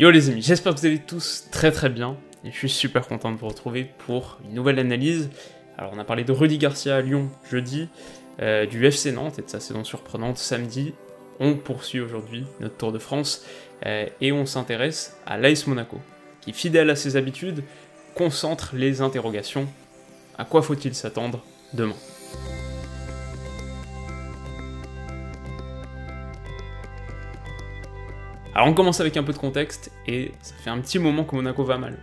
Yo les amis, j'espère que vous allez tous très bien, et je suis super content de vous retrouver pour une nouvelle analyse. Alors on a parlé de Rudy Garcia à Lyon jeudi, du FC Nantes et de sa saison surprenante samedi. On poursuit aujourd'hui notre Tour de France, et on s'intéresse à l'AS Monaco, qui fidèle à ses habitudes, concentre les interrogations. À quoi faut-il s'attendre demain ? Alors on commence avec un peu de contexte, et ça fait un petit moment que Monaco va mal.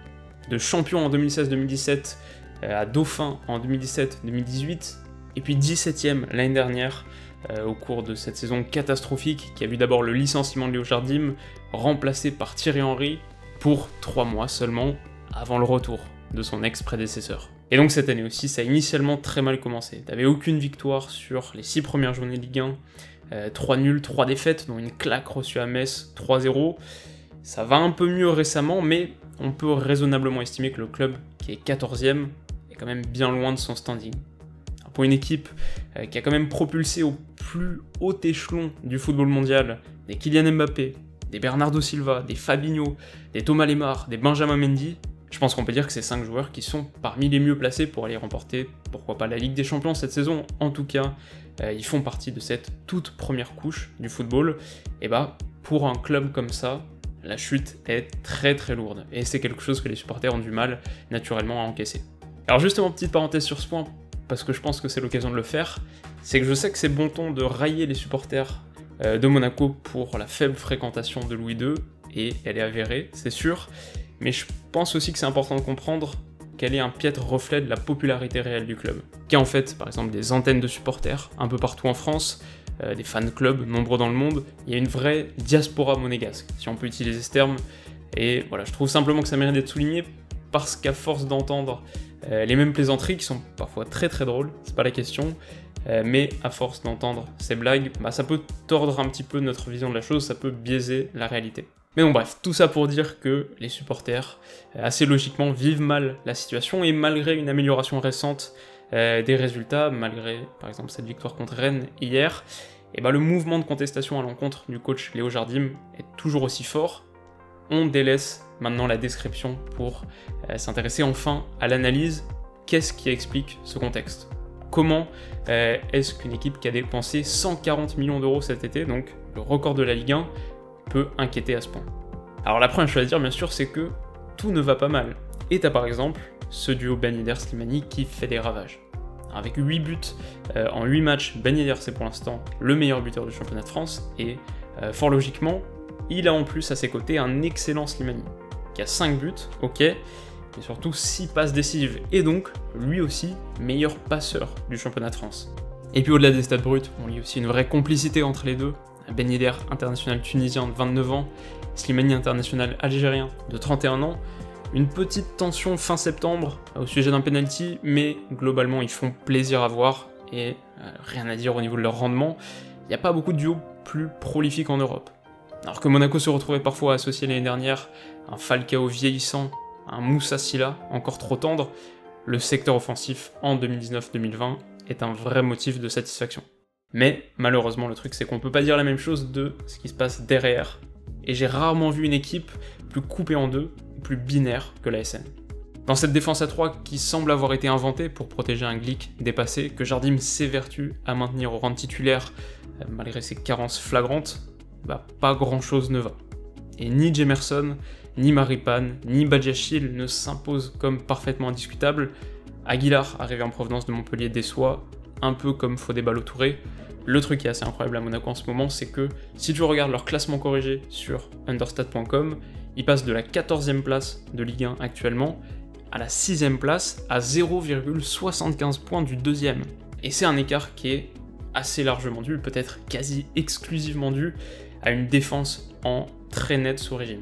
De champion en 2016-2017 à dauphin en 2017-2018, et puis 17ème l'année dernière au cours de cette saison catastrophique qui a vu d'abord le licenciement de Léo Jardim, remplacé par Thierry Henry pour 3 mois seulement avant le retour de son ex-prédécesseur. Et donc cette année aussi, ça a initialement très mal commencé. T'avais aucune victoire sur les 6 premières journées de Ligue 1, 3 nuls, 3 défaites, dont une claque reçue à Metz, 3-0. Ça va un peu mieux récemment, mais on peut raisonnablement estimer que le club, qui est 14ème, est quand même bien loin de son standing. Alors pour une équipe qui a quand même propulsé au plus haut échelon du football mondial des Kylian Mbappé, des Bernardo Silva, des Fabinho, des Thomas Lemar, des Benjamin Mendy, je pense qu'on peut dire que c'est 5 joueurs qui sont parmi les mieux placés pour aller remporter, pourquoi pas, la Ligue des Champions cette saison. En tout cas, ils font partie de cette toute première couche du football. Et bah, pour un club comme ça, la chute est très lourde. Et c'est quelque chose que les supporters ont du mal, naturellement, à encaisser. Alors justement, petite parenthèse sur ce point, parce que je pense que c'est l'occasion de le faire, c'est que je sais que c'est bon ton de railler les supporters de Monaco pour la faible fréquentation de Louis II, et elle est avérée, c'est sûr. Mais je pense aussi que c'est important de comprendre qu'elle est un piètre reflet de la popularité réelle du club. Qui a en fait, par exemple, des antennes de supporters un peu partout en France, des fan clubs nombreux dans le monde. Il y a une vraie diaspora monégasque, si on peut utiliser ce terme. Et voilà, je trouve simplement que ça mérite d'être souligné parce qu'à force d'entendre les mêmes plaisanteries, qui sont parfois très drôles, c'est pas la question, mais à force d'entendre ces blagues, bah, ça peut tordre un petit peu notre vision de la chose, ça peut biaiser la réalité. Mais bon bref, tout ça pour dire que les supporters, assez logiquement, vivent mal la situation, et malgré une amélioration récente des résultats, malgré par exemple cette victoire contre Rennes hier, et bah, le mouvement de contestation à l'encontre du coach Léo Jardim est toujours aussi fort. On délaisse maintenant la description pour s'intéresser enfin à l'analyse. Qu'est-ce qui explique ce contexte ? Comment est-ce qu'une équipe qui a dépensé 140 millions d'euros cet été, donc le record de la Ligue 1, peut inquiéter à ce point? Alors la première chose à dire bien sûr, c'est que tout ne va pas mal. Et t'as par exemple ce duo Ben Yedder-Slimani qui fait des ravages. Alors, avec 8 buts en 8 matchs, Ben Yedder c'est pour l'instant le meilleur buteur du championnat de France, et fort logiquement, il a en plus à ses côtés un excellent Slimani, qui a 5 buts, ok, mais surtout 6 passes décisives, et donc lui aussi meilleur passeur du championnat de France. Et puis au-delà des stats bruts, on lit aussi une vraie complicité entre les deux. Ben Yedder, international tunisien de 29 ans, Slimani, international algérien de 31 ans. Une petite tension fin septembre au sujet d'un penalty, mais globalement ils font plaisir à voir, et rien à dire au niveau de leur rendement. Il n'y a pas beaucoup de duos plus prolifiques en Europe. Alors que Monaco se retrouvait parfois associé l'année dernière à un Falcao vieillissant, à un Moussa Sylla encore trop tendre, le secteur offensif en 2019-2020 est un vrai motif de satisfaction. Mais malheureusement, le truc, c'est qu'on peut pas dire la même chose de ce qui se passe derrière. Et j'ai rarement vu une équipe plus coupée en deux, plus binaire que l'ASM. Dans cette défense à 3 qui semble avoir été inventée pour protéger un Glick dépassé, que Jardim s'évertue à maintenir au rang de titulaire malgré ses carences flagrantes, bah pas grand chose ne va. Et ni Jemerson, ni Maripane, ni Badiachil ne s'imposent comme parfaitement indiscutables. Aguilar, arrivé en provenance de Montpellier, déçoit, un peu comme Fodé Ballo-Touré. Le truc qui est assez incroyable à Monaco en ce moment, c'est que si tu regardes leur classement corrigé sur understat.com, ils passent de la 14e place de Ligue 1 actuellement à la 6e place, à 0,75 points du 2e. Et c'est un écart qui est assez largement dû, peut-être quasi exclusivement dû, à une défense en très net sous-régime.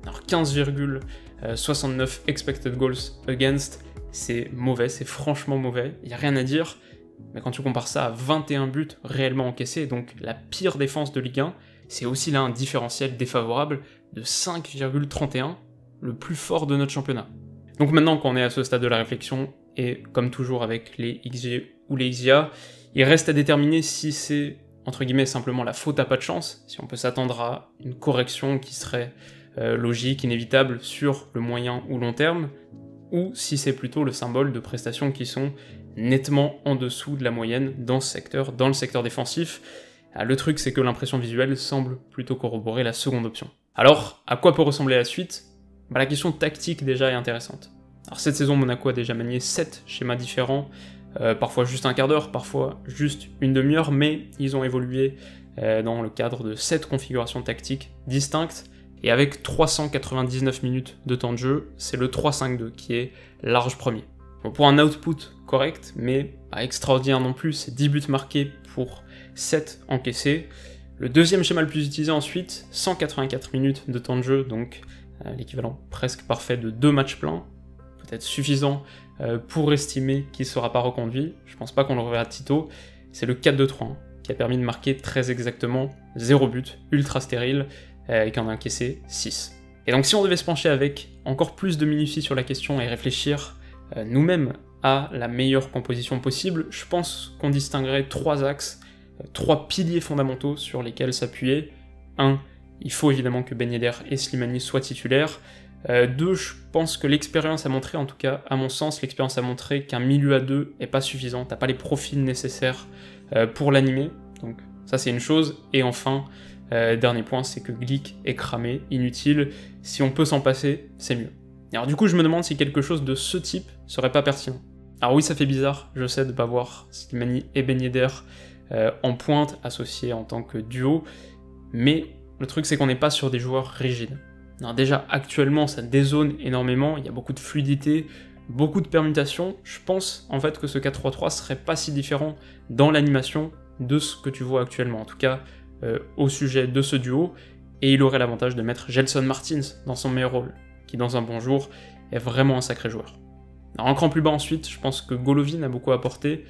Alors 15,69 expected goals against, c'est mauvais, c'est franchement mauvais, il n'y a rien à dire. Mais quand tu compares ça à 21 buts réellement encaissés, donc la pire défense de Ligue 1, c'est aussi là un différentiel défavorable de 5,31, le plus fort de notre championnat. Donc maintenant qu'on est à ce stade de la réflexion, et comme toujours avec les XG ou les XIA, il reste à déterminer si c'est, entre guillemets, simplement la faute à pas de chance, si on peut s'attendre à une correction qui serait logique, inévitable sur le moyen ou long terme, ou si c'est plutôt le symbole de prestations qui sont nettement en dessous de la moyenne dans ce secteur, dans le secteur défensif. Le truc, c'est que l'impression visuelle semble plutôt corroborer la seconde option. Alors, à quoi peut ressembler la suite ? La question tactique déjà est intéressante. Alors cette saison, Monaco a déjà manié 7 schémas différents, parfois juste un quart d'heure, parfois juste une demi-heure, mais ils ont évolué dans le cadre de 7 configurations tactiques distinctes, et avec 399 minutes de temps de jeu, c'est le 3-5-2 qui est large premier. Bon, pour un output correct, mais pas extraordinaire non plus, c'est 10 buts marqués pour 7 encaissés. Le deuxième schéma le plus utilisé ensuite, 184 minutes de temps de jeu, donc l'équivalent presque parfait de 2 matchs pleins, peut-être suffisant pour estimer qu'il ne sera pas reconduit, je pense pas qu'on le reverra de sitôt, c'est le 4-2-3, qui a permis de marquer très exactement 0 but, ultra stérile, et qui en a encaissé 6. Et donc si on devait se pencher avec encore plus de minutie sur la question et réfléchir nous-mêmes à la meilleure composition possible, je pense qu'on distinguerait 3 axes, 3 piliers fondamentaux sur lesquels s'appuyer. 1. Il faut évidemment que Ben Yedder et Slimani soient titulaires. 2. Je pense que l'expérience a montré, en tout cas à mon sens, l'expérience a montré qu'un milieu à 2 est pas suffisant, t'as pas les profils nécessaires pour l'animer, donc ça c'est une chose. Et enfin, dernier point, c'est que Glick est cramé, inutile, si on peut s'en passer, c'est mieux. Alors du coup, je me demande si quelque chose de ce type serait pas pertinent. Alors oui, ça fait bizarre, je sais, de pas voir Slimani et Ben Yedder en pointe, associés en tant que duo, mais le truc c'est qu'on n'est pas sur des joueurs rigides. Alors déjà, actuellement, ça dézone énormément, il y a beaucoup de fluidité, beaucoup de permutations. Je pense en fait que ce 4-3-3 serait pas si différent dans l'animation de ce que tu vois actuellement, en tout cas au sujet de ce duo, et il aurait l'avantage de mettre Gelson Martins dans son meilleur rôle, qui dans un bon jour est vraiment un sacré joueur. Alors un cran plus bas ensuite, je pense que Golovin a beaucoup apporté,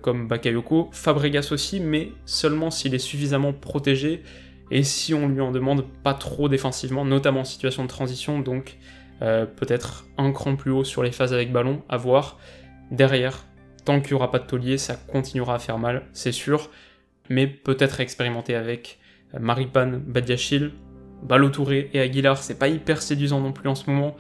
comme Bakayoko, Fabregas aussi, mais seulement s'il est suffisamment protégé, et si on lui en demande pas trop défensivement, notamment en situation de transition, donc peut-être un cran plus haut sur les phases avec ballon, à voir. Derrière, tant qu'il n'y aura pas de taulier, ça continuera à faire mal, c'est sûr, mais peut-être expérimenter avec Maripane, Badiachil, Ballo-Touré et Aguilar, c'est pas hyper séduisant non plus en ce moment,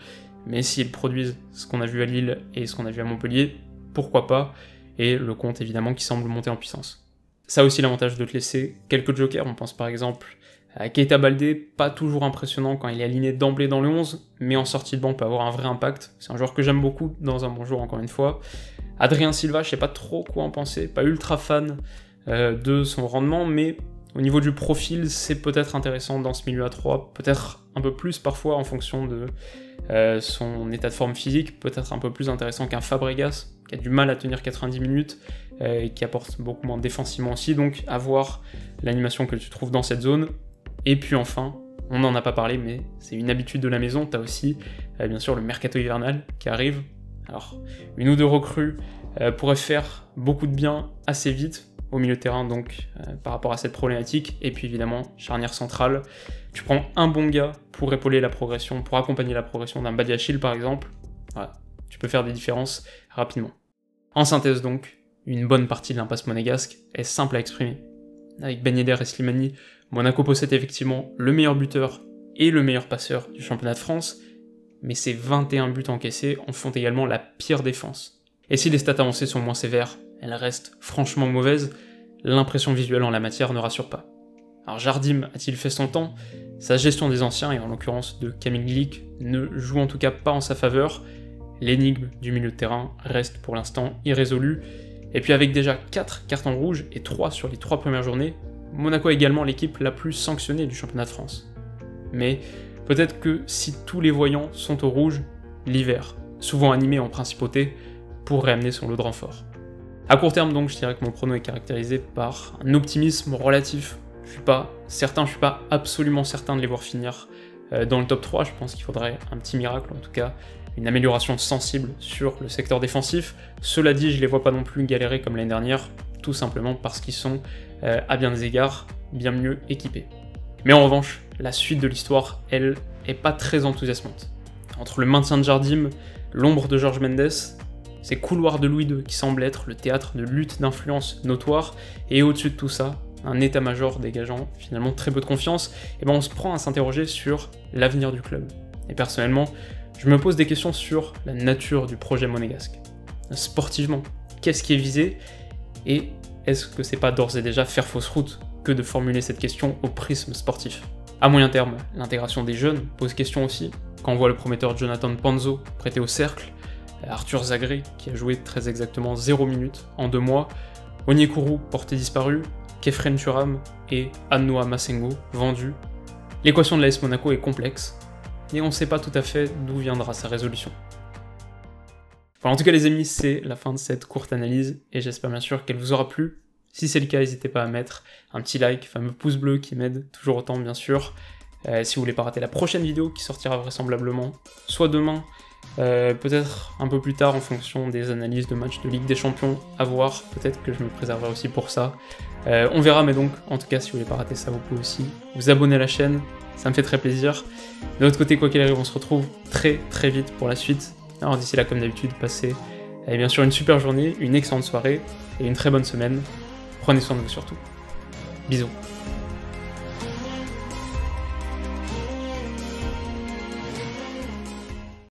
mais s'ils produisent ce qu'on a vu à Lille et ce qu'on a vu à Montpellier, pourquoi pas, et le compte évidemment qui semble monter en puissance. Ça a aussi l'avantage de te laisser quelques jokers, on pense par exemple à Keita Baldé, pas toujours impressionnant quand il est aligné d'emblée dans le 11, mais en sortie de banc peut avoir un vrai impact, c'est un joueur que j'aime beaucoup dans un bon jour encore une fois. Adrien Silva, je sais pas trop quoi en penser, pas ultra fan de son rendement, mais au niveau du profil, c'est peut-être intéressant dans ce milieu à 3, peut-être un peu plus parfois en fonction de son état de forme physique, peut-être un peu plus intéressant qu'un Fabregas, qui a du mal à tenir 90 minutes, et qui apporte beaucoup moins défensivement aussi, donc à voir l'animation que tu trouves dans cette zone. Et puis enfin, on n'en a pas parlé, mais c'est une habitude de la maison, t'as aussi bien sûr le mercato hivernal qui arrive. Alors, une ou deux recrues pourraient faire beaucoup de bien assez vite au milieu de terrain, donc par rapport à cette problématique, et puis évidemment, charnière centrale, tu prends un bon gars pour épauler la progression, pour accompagner la progression d'un Badiachil par exemple, voilà, tu peux faire des différences rapidement. En synthèse donc, une bonne partie de l'impasse monégasque est simple à exprimer. Avec Ben Yedder et Slimani, Monaco possède effectivement le meilleur buteur et le meilleur passeur du championnat de France, mais ces 21 buts encaissés en font également la pire défense. Et si les stats avancées sont moins sévères, elles restent franchement mauvaises, l'impression visuelle en la matière ne rassure pas. Alors Jardim a-t-il fait son temps ? Sa gestion des anciens, et en l'occurrence de Kamil Glick, ne joue en tout cas pas en sa faveur. L'énigme du milieu de terrain reste pour l'instant irrésolue, et puis avec déjà 4 cartons rouges et 3 sur les 3 premières journées, Monaco est également l'équipe la plus sanctionnée du championnat de France. Mais peut-être que si tous les voyants sont au rouge, l'hiver, souvent animé en principauté, pourrait amener son lot de renfort. À court terme donc, je dirais que mon prono est caractérisé par un optimisme relatif. Je suis pas absolument certain de les voir finir dans le top 3, je pense qu'il faudrait un petit miracle, en tout cas une amélioration sensible sur le secteur défensif. Cela dit, je les vois pas non plus galérer comme l'année dernière, tout simplement parce qu'ils sont, à bien des égards, bien mieux équipés. Mais en revanche, la suite de l'histoire, elle, est pas très enthousiasmante. Entre le maintien de Jardim, l'ombre de Jorge Mendes, ces couloirs de Louis II qui semblent être le théâtre de luttes d'influence notoires, et au-dessus de tout ça, un état-major dégageant finalement très peu de confiance, et ben on se prend à s'interroger sur l'avenir du club. Et personnellement, je me pose des questions sur la nature du projet monégasque. Sportivement, qu'est-ce qui est visé, et est-ce que c'est pas d'ores et déjà faire fausse route que de formuler cette question au prisme sportif? À moyen terme, l'intégration des jeunes pose question aussi, quand on voit le prometteur Jonathan Panzo prêté au Cercle, Arthur Zagré qui a joué très exactement 0 minutes en 2 mois, Onyekuru porté disparu, Kefren Turam et Anoa Masengo vendus. L'équation de l'AS Monaco est complexe, et on ne sait pas tout à fait d'où viendra sa résolution. Voilà, en tout cas les amis, c'est la fin de cette courte analyse, et j'espère bien sûr qu'elle vous aura plu. Si c'est le cas, n'hésitez pas à mettre un petit like, fameux pouce bleu qui m'aide toujours autant bien sûr. Si vous voulez pas rater la prochaine vidéo qui sortira vraisemblablement, soit demain, peut-être un peu plus tard en fonction des analyses de matchs de Ligue des Champions, à voir, peut-être que je me préserverai aussi pour ça. On verra, mais donc, en tout cas, si vous voulez pas rater ça, vous pouvez aussi vous abonner à la chaîne, ça me fait très plaisir. De l'autre côté, quoi qu'il arrive, on se retrouve très très vite pour la suite. Alors d'ici là, comme d'habitude, passez bien sûr une super journée, une excellente soirée et une très bonne semaine. Prenez soin de vous surtout. Bisous.